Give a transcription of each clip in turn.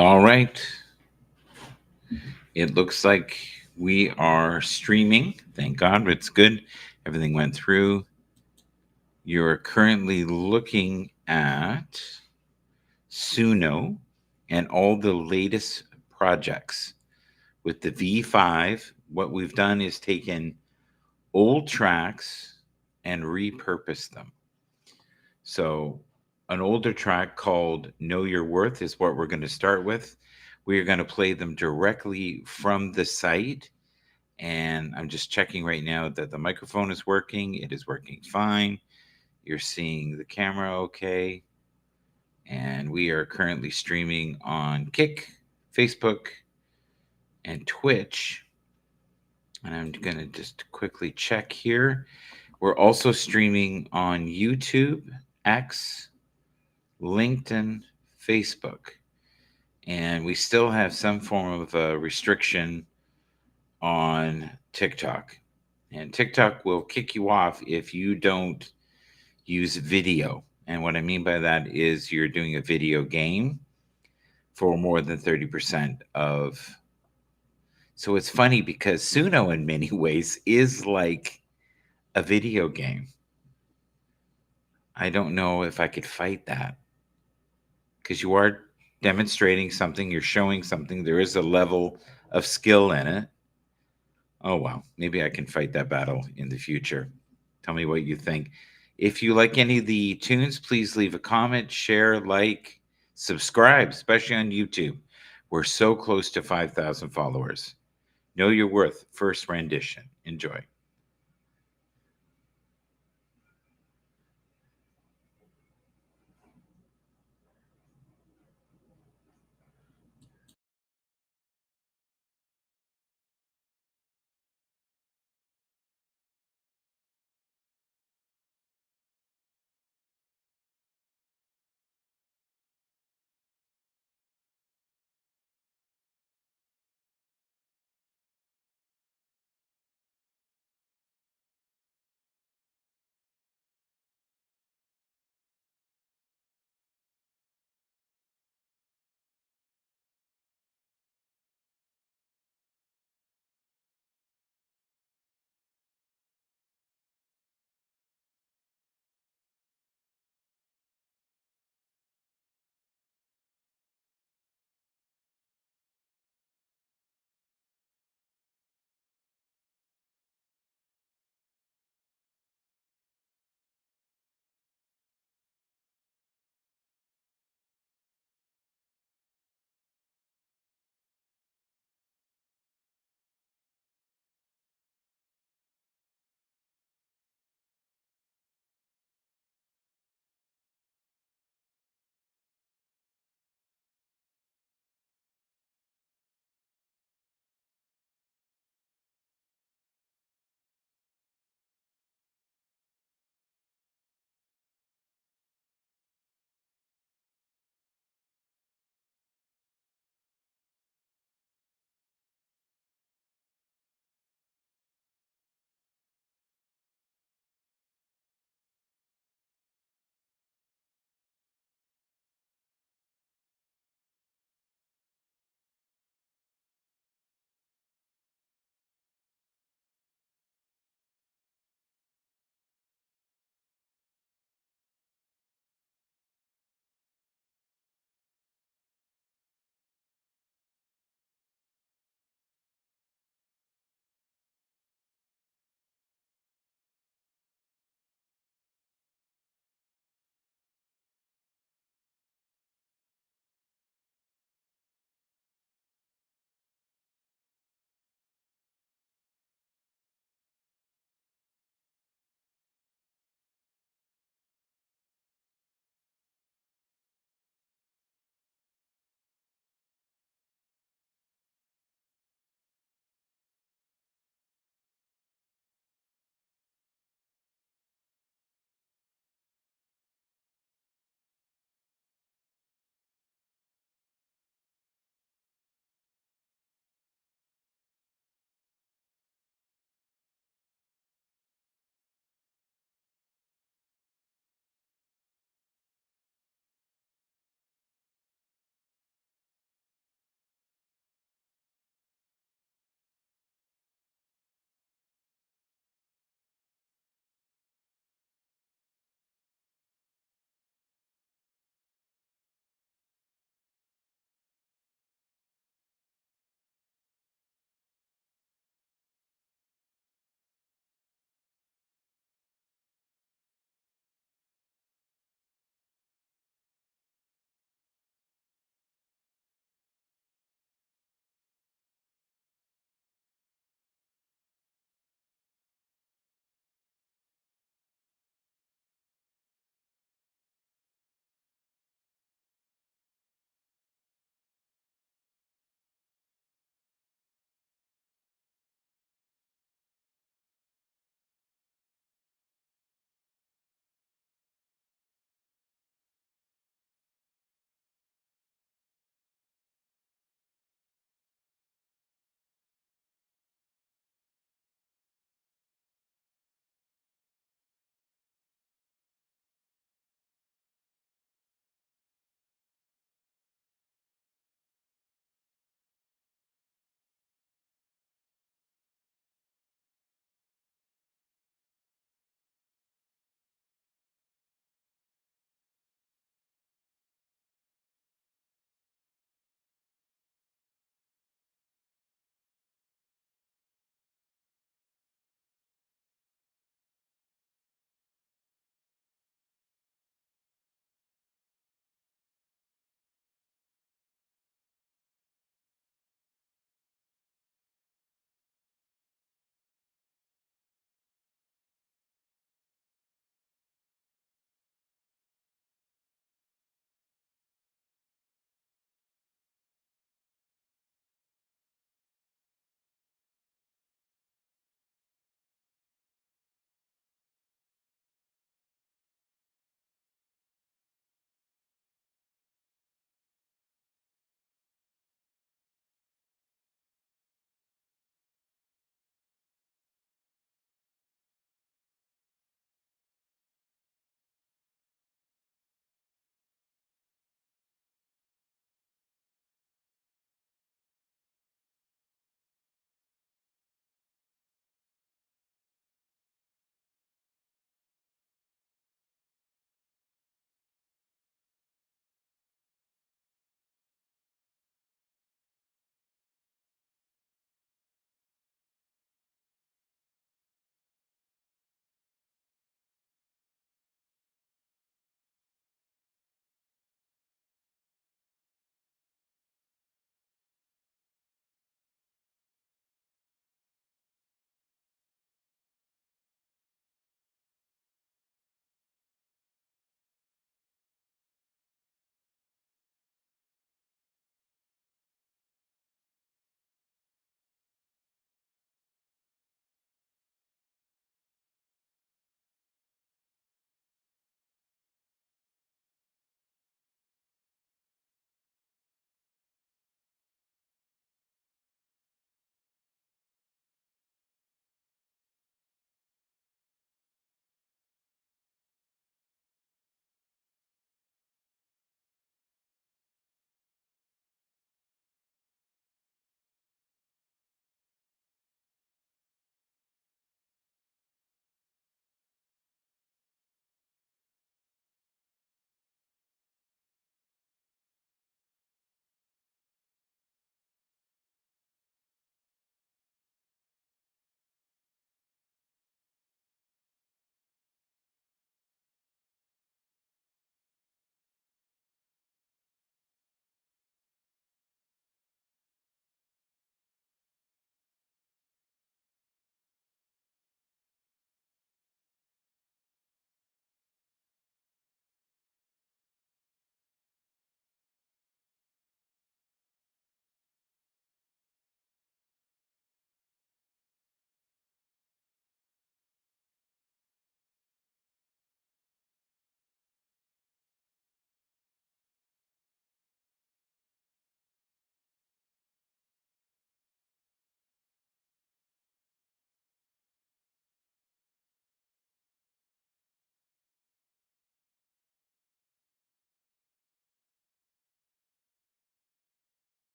All right. It looks like we are streaming. Thank God. It's good. Everything went through. You're currently looking at Suno and all the latest projects. With the V5, what we've done is taken old tracks and repurposed them. So, an older track called Know Your Worth is what we're going to start with. We are going to play them directly from the site. And I'm just checking right now that the microphone is working. It is working fine. You're seeing the camera okay. And we are currently streaming on Kick, Facebook, and Twitch. And I'm going to just quickly check here. We're also streaming on YouTube, X, LinkedIn, Facebook. And we still have some form of a restriction on TikTok. And TikTok will kick you off if you don't use video. And what I mean by that is you're doing a video game for more than 30% of. So it's funny because Suno, in many ways, is like a video game. I don't know if I could fight that because you are demonstrating something, you're showing something, there is a level of skill in it. Oh, wow. Maybe I can fight that battle in the future. Tell me what you think. If you like any of the tunes, please leave a comment, share, like, subscribe, especially on YouTube. We're so close to 5,000 followers. Know Your Worth, first rendition. Enjoy.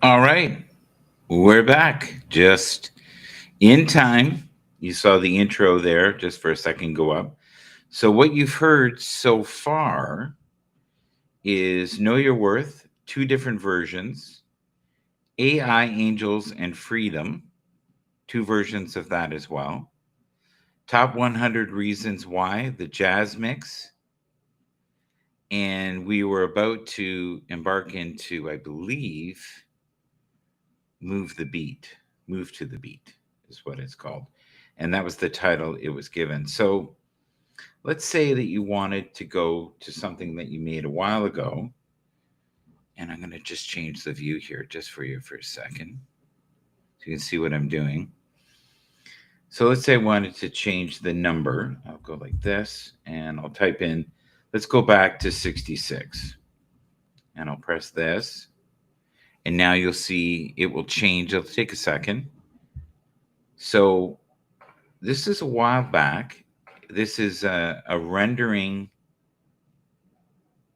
All right, we're back just in time. You saw the intro there just for a second go up. So, what you've heard so far is Know Your Worth, two different versions, AI Angels and Freedom, two versions of that as well. Top 100 Reasons Why, the jazz mix. And we were about to embark into, I believe, Move the Beat. Move to the Beat is what it's called. And that was the title it was given. So let's say that you wanted to go to something that you made a while ago. And I'm going to just change the view here just for you for a second so you can see what I'm doing. So let's say I wanted to change the number. I'll go like this and I'll type in, let's go back to 66. And I'll press this. And now you'll see it will change. It'll take a second. So this is a while back. This is a rendering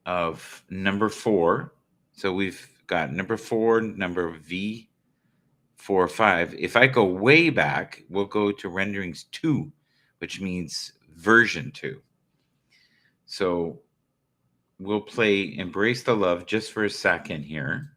of number 4. So we've got number 4, number V45. If I go way back, we'll go to renderings 2, which means version 2. So we'll play Embrace the Love just for a second here.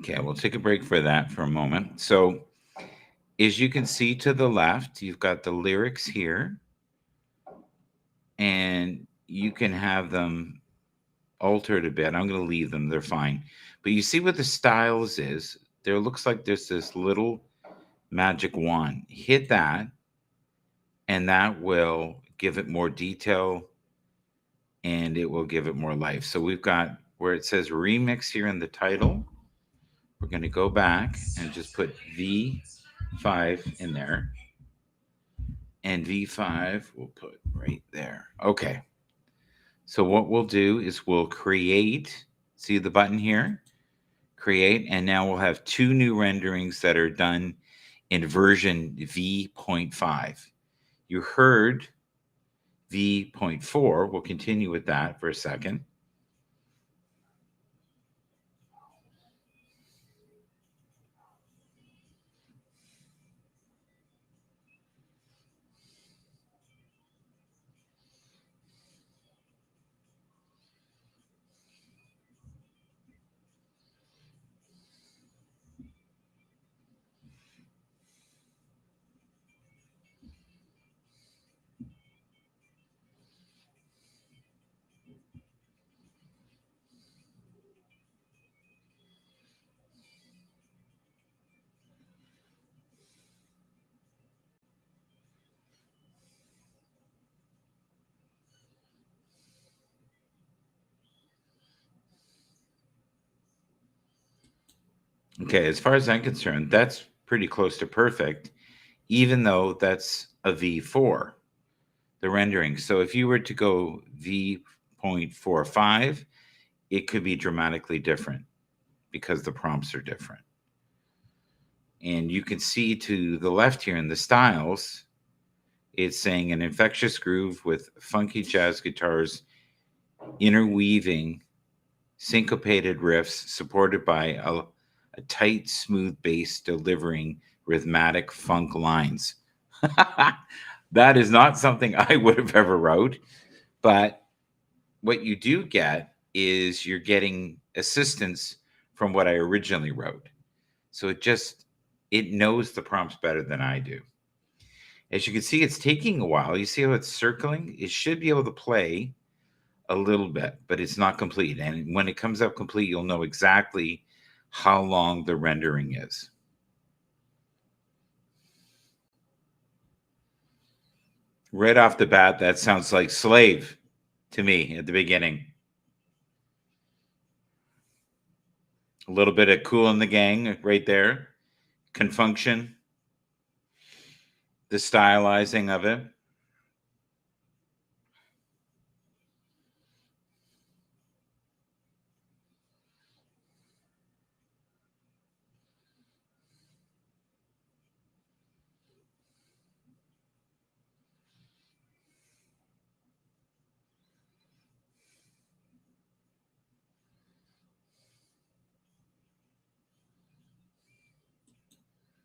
Okay, we'll take a break for that for a moment. So as you can see to the left, you've got the lyrics here, and you can have them altered a bit. I'm going to leave them, they're fine. But you see what the styles is. There looks like there's this little magic wand. Hit that, and that will give it more detail and it will give it more life. So we've got where it says remix here in the title. We're going to go back and just put V5 in there. And V5 we'll put right there. Okay. So what we'll do is we'll create, see the button here? Create, and now we'll have 2 new renderings that are done in version V.5. You heard V.4. We'll continue with that for a second. Okay, as far as I'm concerned, that's pretty close to perfect, even though that's a V4, the rendering. So if you were to go V.45, it could be dramatically different because the prompts are different. And you can see to the left here in the styles, it's saying an infectious groove with funky jazz guitars interweaving syncopated riffs supported by a tight, smooth bass delivering rhythmic funk lines. That is not something I would have ever wrote, but what you do get is you're getting assistance from what I originally wrote. So it knows the prompts better than I do. As you can see, it's taking a while. You see how it's circling? It should be able to play a little bit, but it's not complete. And when it comes up complete, you'll know exactly how long the rendering is. Right off the bat, that sounds like Slave to me at the beginning. A little bit of Kool and the Gang right there. Confunction. The stylizing of it.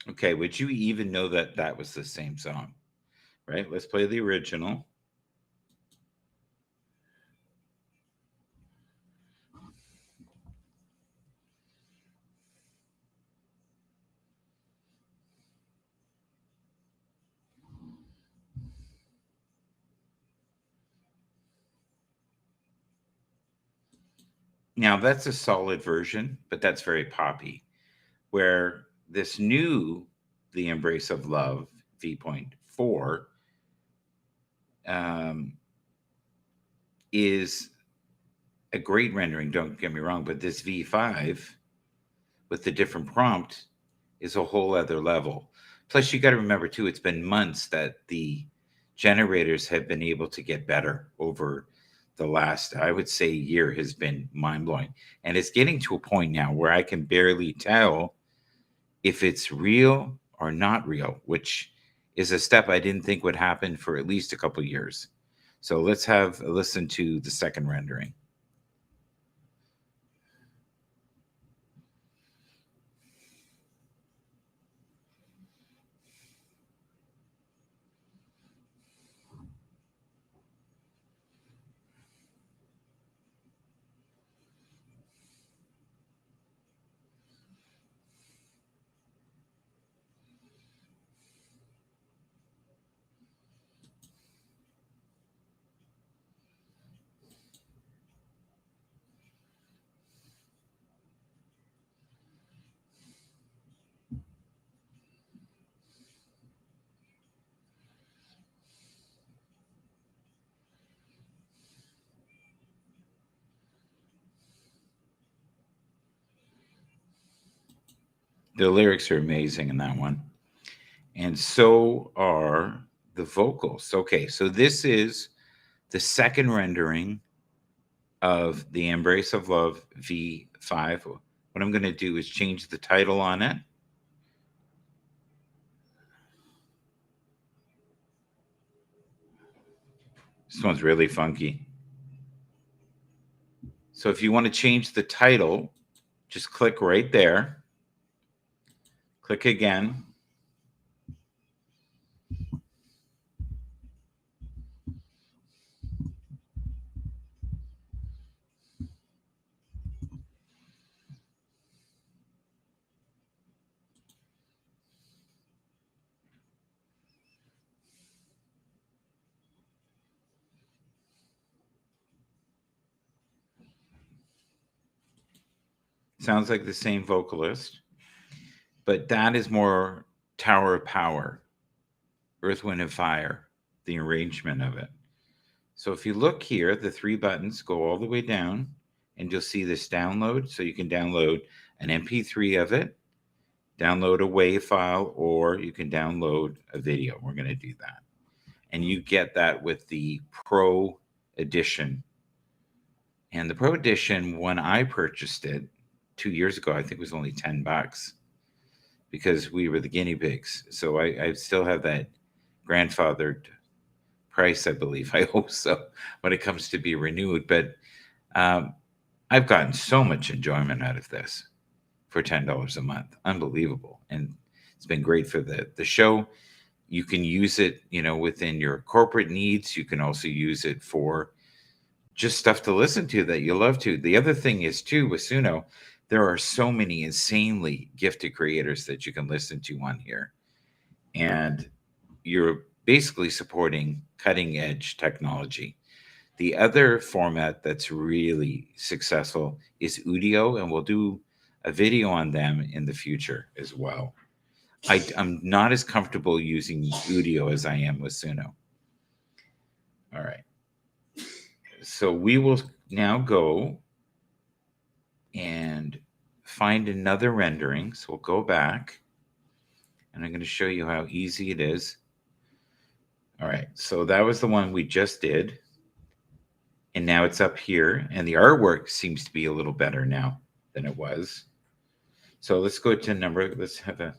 Okay, would you even know that that was the same song? Right? Let's play the original. Now, that's a solid version, but that's very poppy. Where this new The Embrace of Love V.4 is a great rendering, don't get me wrong, but this V5 with the different prompt is a whole other level. Plus, you got to remember too, it's been months that the generators have been able to get better over the last, I would say, year has been mind blowing. And it's getting to a point now where I can barely tell if it's real or not real, which is a step I didn't think would happen for at least a couple years. So let's have a listen to the second rendering. The lyrics are amazing in that one. And so are the vocals. Okay, so this is the second rendering of the Embrace of Love V5. What I'm going to do is change the title on it. This one's really funky. So if you want to change the title, just click right there. Click again. Sounds like the same vocalist, but that is more Tower of Power, Earth, Wind, and Fire, the arrangement of it. So if you look here, the three buttons go all the way down, and you'll see this download. So you can download an MP3 of it, download a WAV file, or you can download a video. We're going to do that. And you get that with the Pro Edition. And the Pro Edition, when I purchased it 2 years ago, I think it was only $10 because we were the guinea pigs. So I still have that grandfathered price, I believe. I hope so when it comes to be renewed. But I've gotten so much enjoyment out of this for $10 a month. Unbelievable. And it's been great for the show. You can use it, within your corporate needs. You can also use it for just stuff to listen to that you love to. The other thing is too with Suno, there are so many insanely gifted creators that you can listen to on here, and you're basically supporting cutting edge technology. The other format that's really successful is Udio, and we'll do a video on them in the future as well. I'm not as comfortable using Udio as I am with Suno. All right. So we will now go and find another rendering. So we'll go back, and I'm going to show you how easy it is. All right. So that was the one we just did. And now it's up here, and the artwork seems to be a little better now than it was. So let's go to number. Let's have a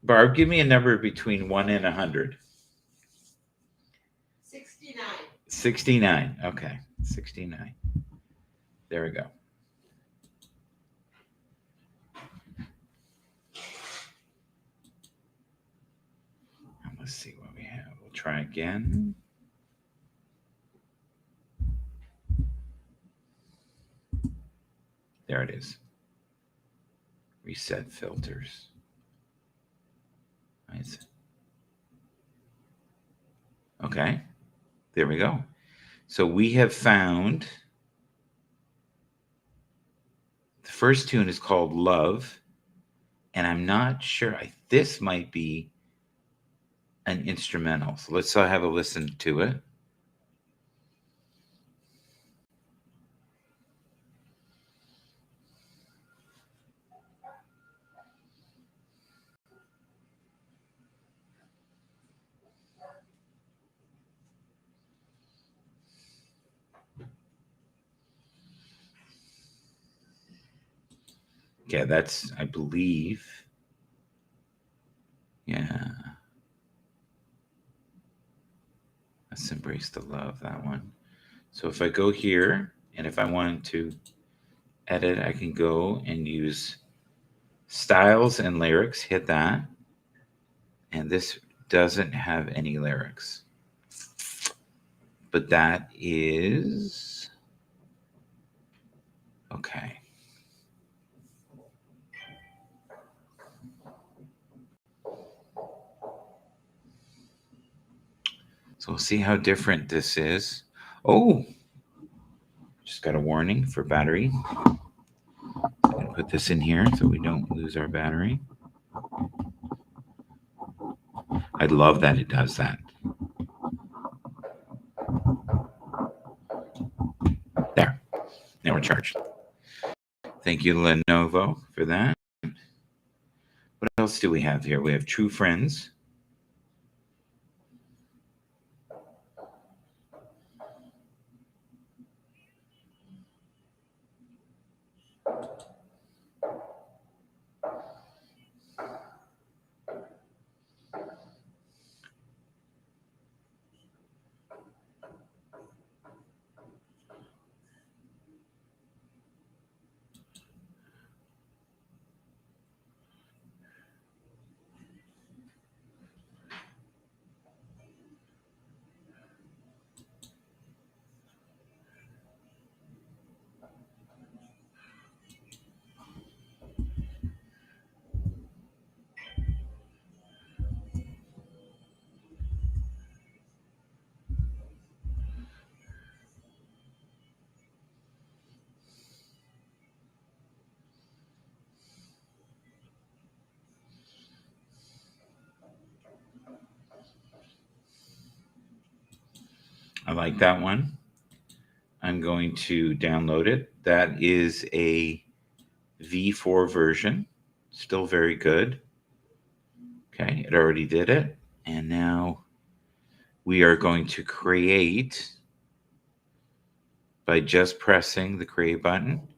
Barb, give me a number between 1 and 100. 69. 69. Okay. 69. There we go. And let's see what we have. We'll try again. There it is. Reset filters. Nice. Okay. There we go. So we have found the first tune is called Love, and I'm not sure. This might be an instrumental. So let's have a listen to it. Yeah, that's, I believe. Yeah. Let's embrace the love, that one. So if I go here, and if I wanted to edit, I can go and use styles and lyrics, hit that. And this doesn't have any lyrics. But that is okay. So we'll see how different this is. Oh, just got a warning for battery. I'm going to put this in here so we don't lose our battery. I love that it does that. There. Now we're charged. Thank you, Lenovo, for that. What else do we have here? We have True Friends. I like that one. I'm going to download it. That is a V4 version. Still very good. Okay, it already did it. And now we are going to create by just pressing the create button.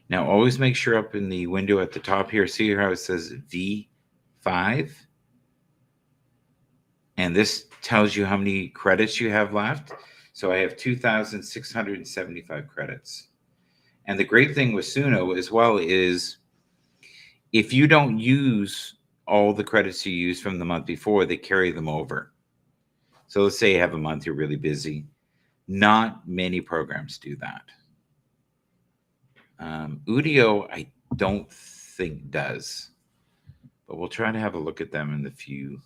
Now always make sure up in the window at the top here, see how it says V5? And this tells you how many credits you have left. So I have 2,675 credits. And the great thing with Suno as well is if you don't use all the credits you used from the month before, they carry them over. So let's say you have a month you're really busy. Not many programs do that. Udio, I don't think does, but we'll try to have a look at them in the few.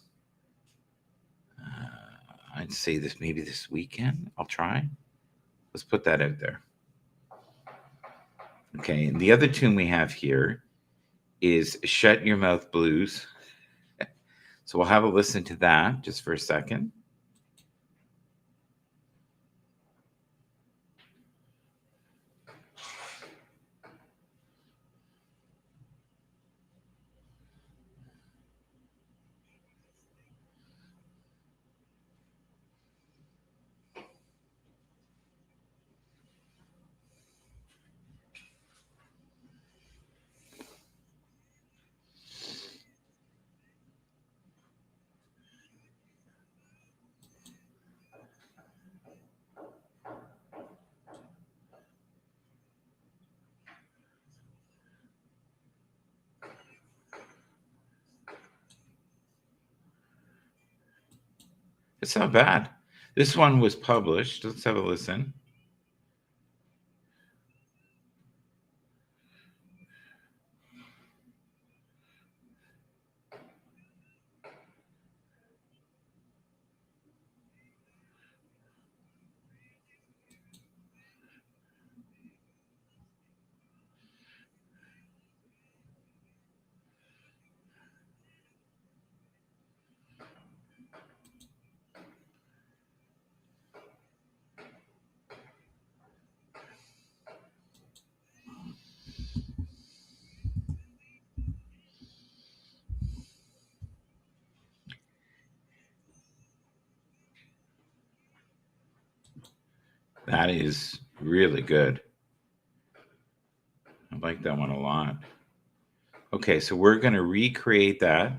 I'd say this maybe this weekend. I'll try. Let's put that out there. Okay, and the other tune we have here is Shut Your Mouth Blues. So we'll have a listen to that just for a second. It's not bad. This one was published. Let's have a listen. That is really good. I like that one a lot. Okay, so we're going to recreate that.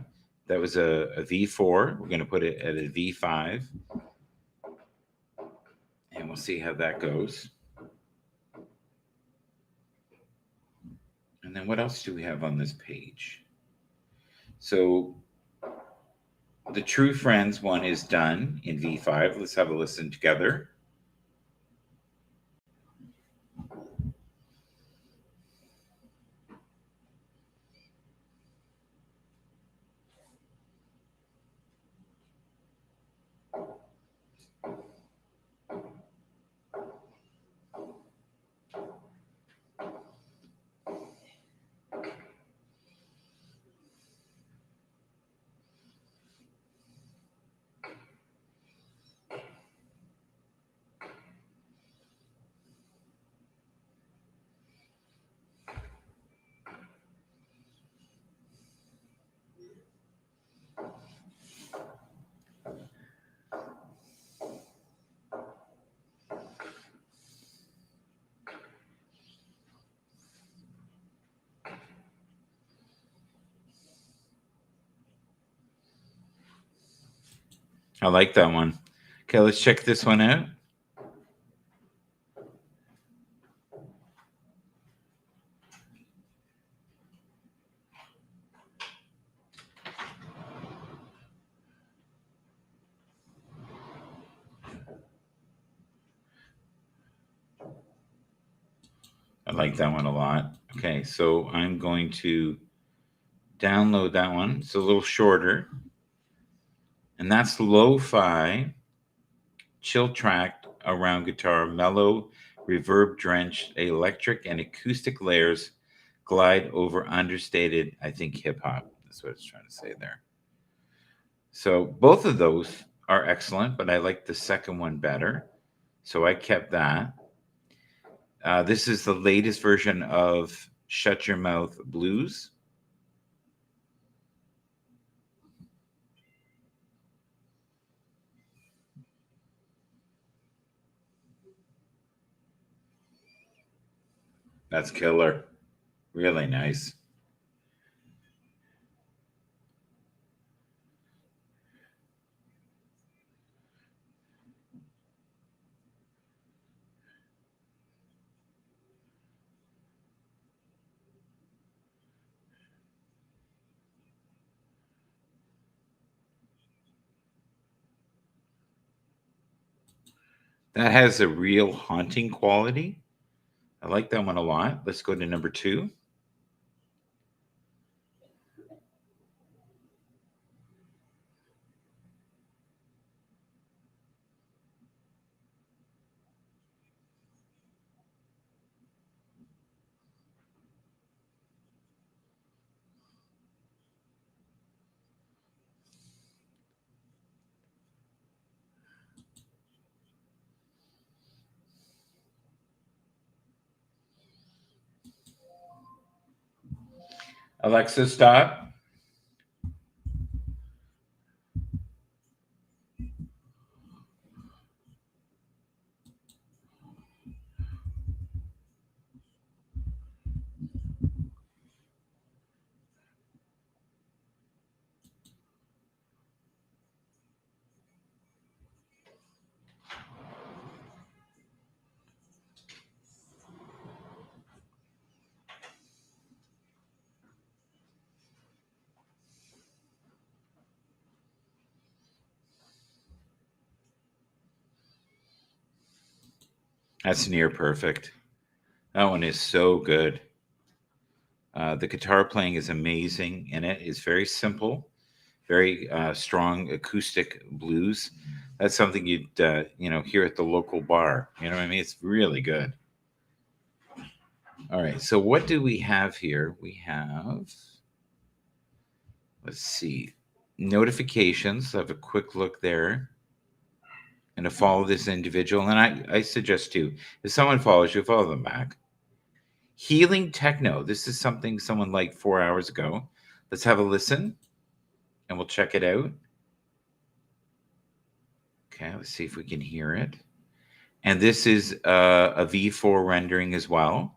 That was a V4. We're going to put it at a V5. And we'll see how that goes. And then what else do we have on this page? So the True Friends one is done in V5. Let's have a listen together. I like that one. Okay, let's check this one out. I like that one a lot. Okay, so I'm going to download that one. It's a little shorter. And that's Lo-Fi chill track around guitar, mellow, reverb drenched, electric and acoustic layers glide over understated, I think, hip hop. That's what it's trying to say there. So both of those are excellent, but I like the second one better. So I kept that. This is the latest version of Shut Your Mouth Blues. That's killer. Really nice. That has a real haunting quality. I like that one a lot. Let's go to number 2. Alexa, stop. That's near perfect. That one is so good. The guitar playing is amazing in it. It's very simple, very strong acoustic blues. That's something you'd hear at the local bar. You know what I mean? It's really good. All right. So what do we have here? We have, let's see, notifications. Have a quick look there, and to follow this individual. And I suggest too, if someone follows you, follow them back. Healing techno. This is something someone liked 4 hours ago. Let's have a listen, and we'll check it out. Okay, let's see if we can hear it. And this is a V4 rendering as well.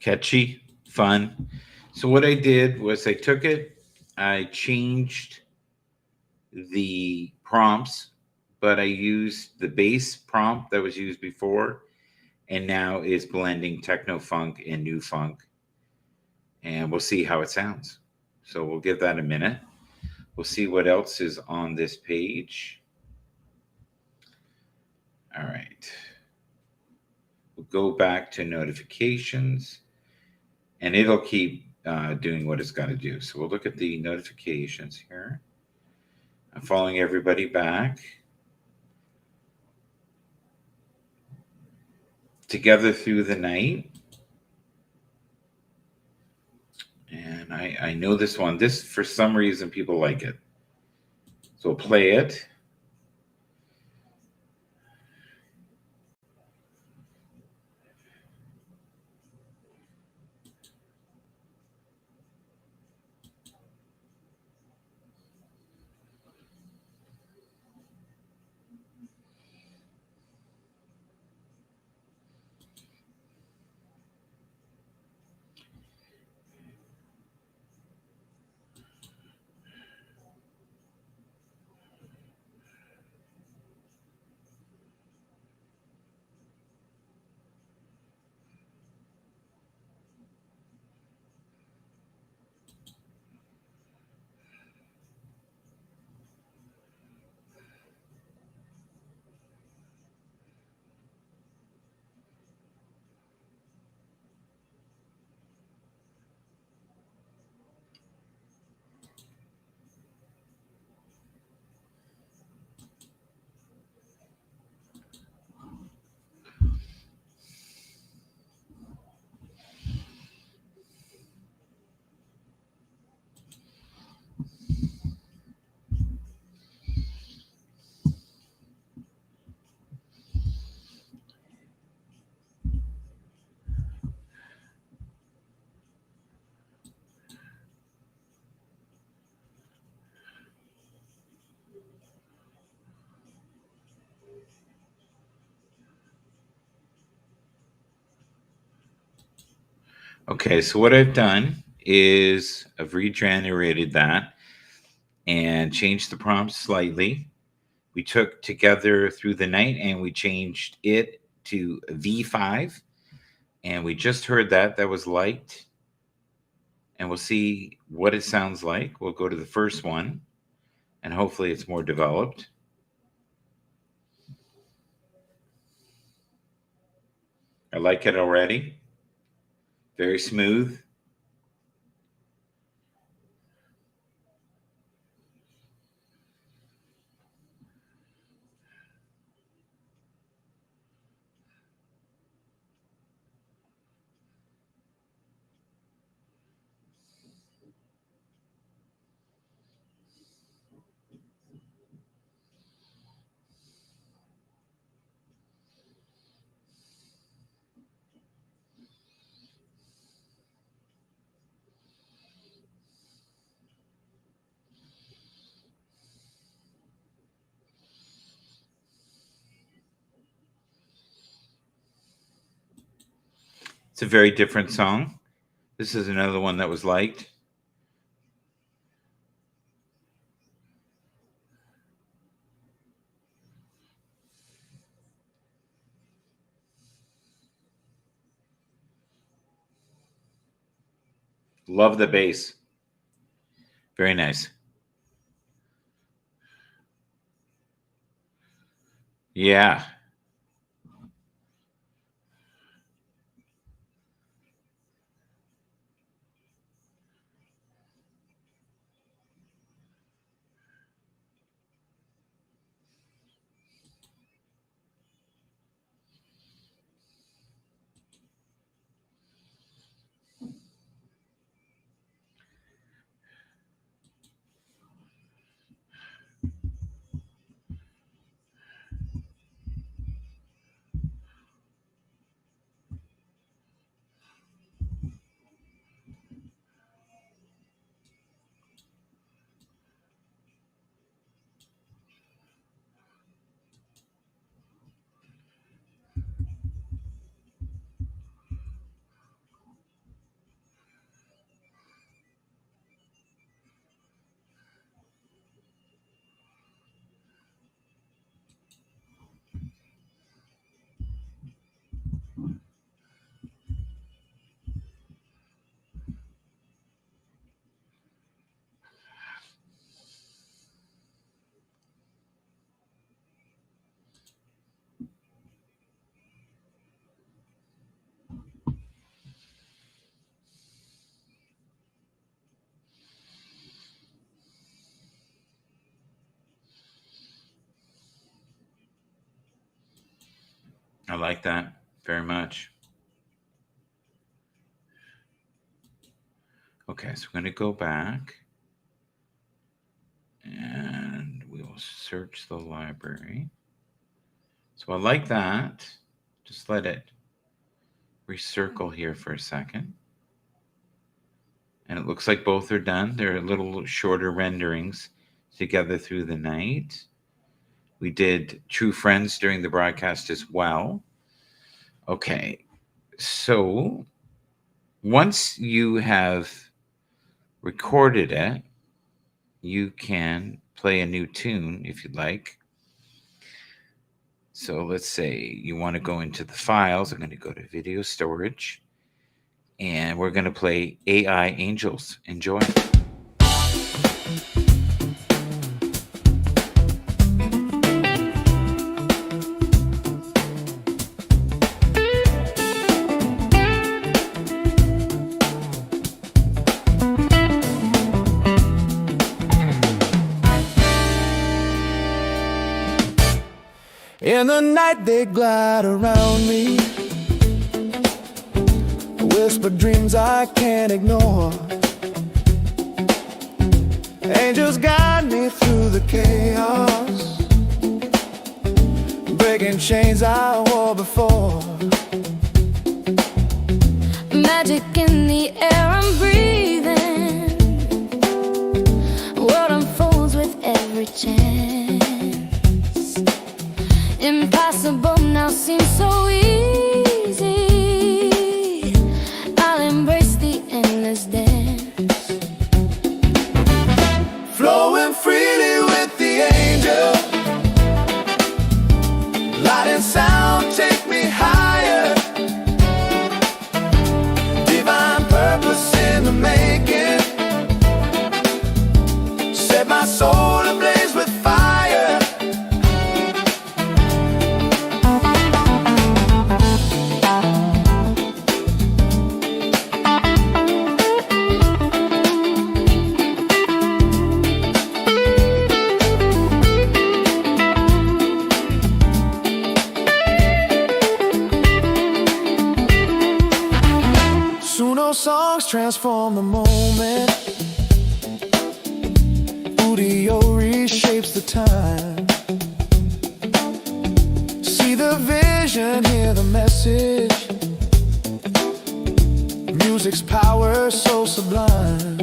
Catchy, fun. So what I did was I took it, I changed the prompts, but I used the bass prompt that was used before, and now is blending techno funk and new funk, and we'll see how it sounds. So we'll give that a minute. We'll see what else is on this page. All right. We'll go back to notifications, and it'll keep doing what it's got to do. So we'll look at the notifications here. I'm following everybody back. Together Through the Night. And I know this one. This, for some reason, people like it. So we'll play it. Okay, so what I've done is I've regenerated that and changed the prompt slightly. We took Together Through the Night and we changed it to V5. And we just heard that. That was liked. And we'll see what it sounds like. We'll go to the first one and hopefully it's more developed. I like it already. Very smooth. It's a very different song. This is another one that was liked. Love the bass. Very nice. Yeah. I like that very much. Okay, so we're going to go back and we will search the library. So I like that. Just let it recircle here for a second. And it looks like both are done. They're a little shorter renderings. Together Through the Night. We did True Friends during the broadcast as well. Okay, so once you have recorded it, you can play a new tune if you'd like. So let's say you want to go into the files. I'm going to go to video storage and we're going to play AI Angels. Enjoy. In the night they glide around me, whispered dreams I can't ignore. Angels guide me through the chaos, breaking chains I wore before. Magic in the air I'm breathing, world unfolds with every chance. Impossible now seems so easy. I'll embrace songs transform the moment. Udio reshapes the time. See the vision, hear the message. Music's power so sublime.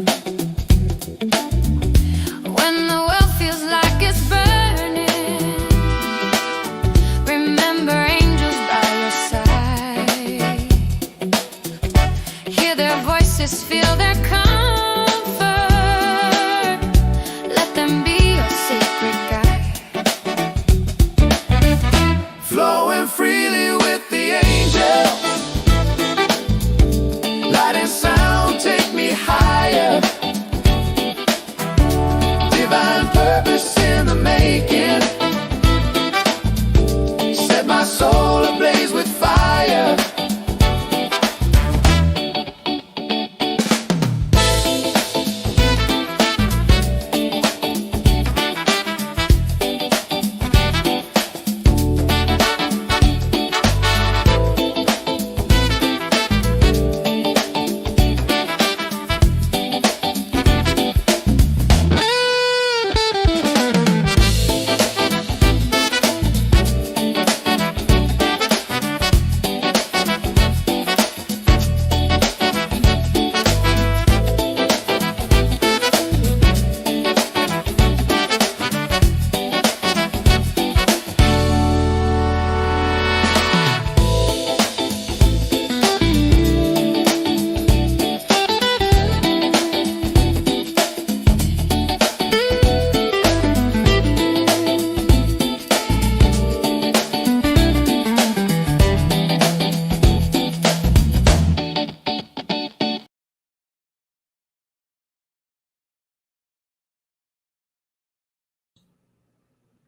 When the world feels like it's burning, remember angels by your side. Hear their voices, feel their comfort. Let them be your sacred guide. Flowing freely with the angels. Light and sound take me higher. Divine purpose in the making. Set my soul ablaze with fire.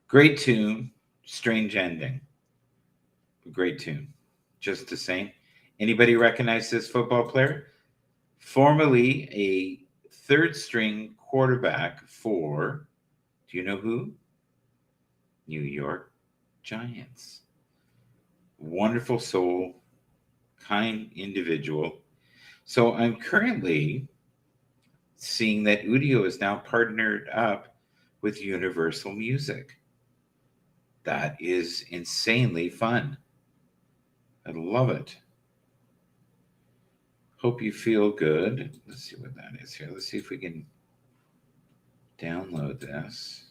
Great tune, strange ending. Great tune, just the same. Anybody recognize this football player? Formerly a third string quarterback for, do you know who? New York Giants. Wonderful soul, kind individual. So I'm currently seeing that Udio is now partnered up with Universal Music. That is insanely fun. I love it. Hope you feel good. Let's see what that is here. Let's see if we can download this.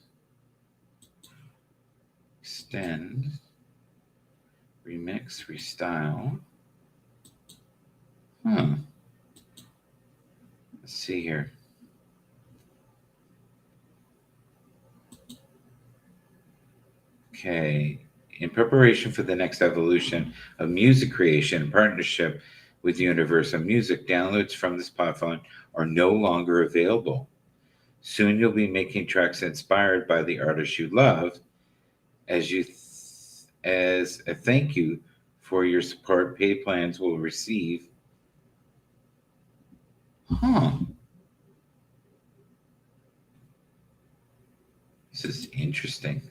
Extend. Remix, restyle. Let's see here. Okay. In preparation for the next evolution of music creation in partnership with Universal Music, downloads from this platform are no longer available. Soon you'll be making tracks inspired by the artists you love. As a thank you for your support, paid plans will receive. This is interesting.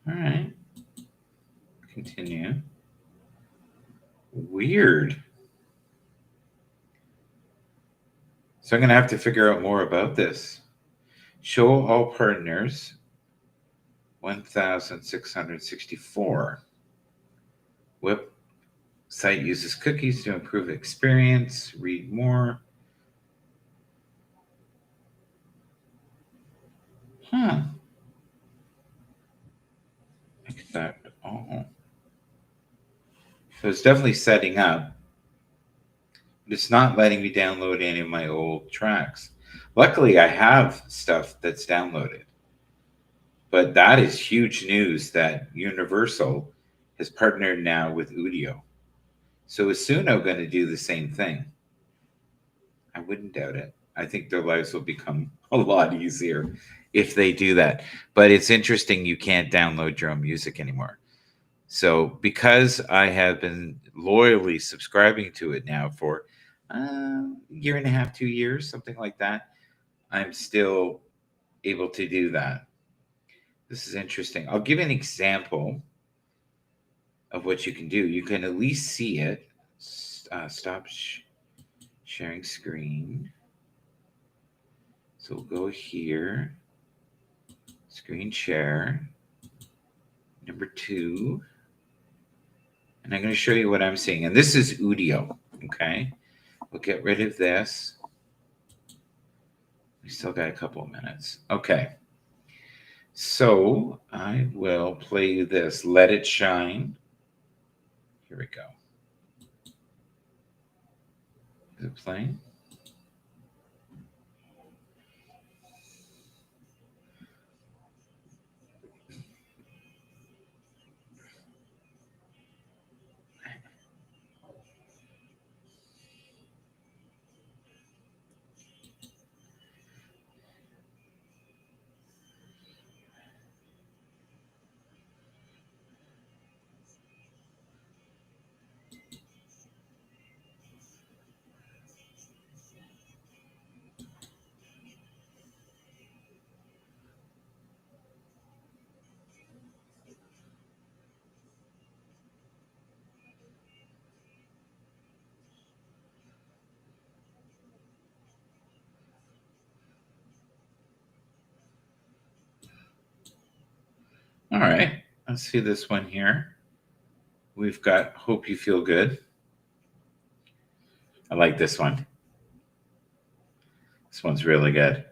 All right. Continue. Weird. So I'm going to have to figure out more about this. Show all partners 1,664. Website uses cookies to improve experience. Read more. Like that. Oh. So it's definitely setting up. But it's not letting me download any of my old tracks. Luckily, I have stuff that's downloaded. But that is huge news that Universal has partnered now with Udio. So is Suno going to do the same thing? I wouldn't doubt it. I think their lives will become a lot easier if they do that. But it's interesting you can't download your own music anymore. So because I have been loyally subscribing to it now for a year and a half, 2 years, something like that, I'm still able to do that. This is interesting. I'll give an example of what you can do. You can at least see it. stop sharing screen. So we'll go here, screen share, number 2. And I'm going to show you what I'm seeing. And this is Udio, okay? We'll get rid of this. We still got a couple of minutes. Okay. So I will play this, Let It Shine. Here we go. Is it playing? All right, let's see this one here. We've got Hope You Feel Good. I like this one. This one's really good.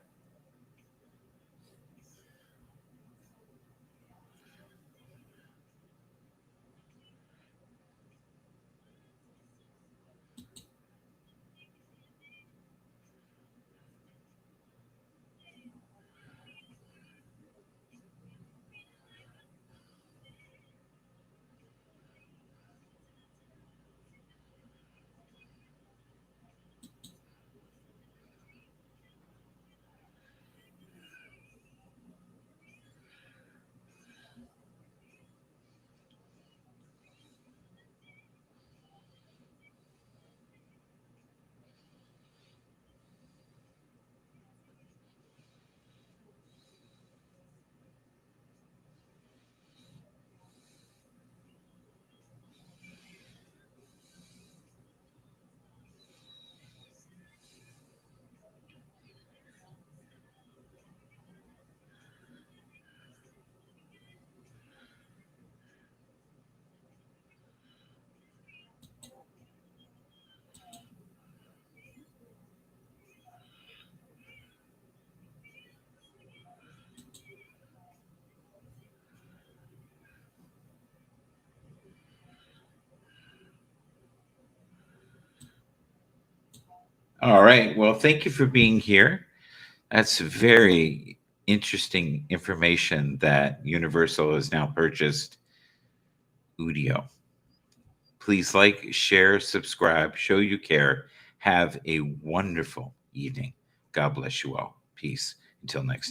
All right. Well, thank you for being here. That's very interesting information that Universal has now purchased Udio. Please like, share, subscribe, show you care. Have a wonderful evening. God bless you all. Peace. Until next time.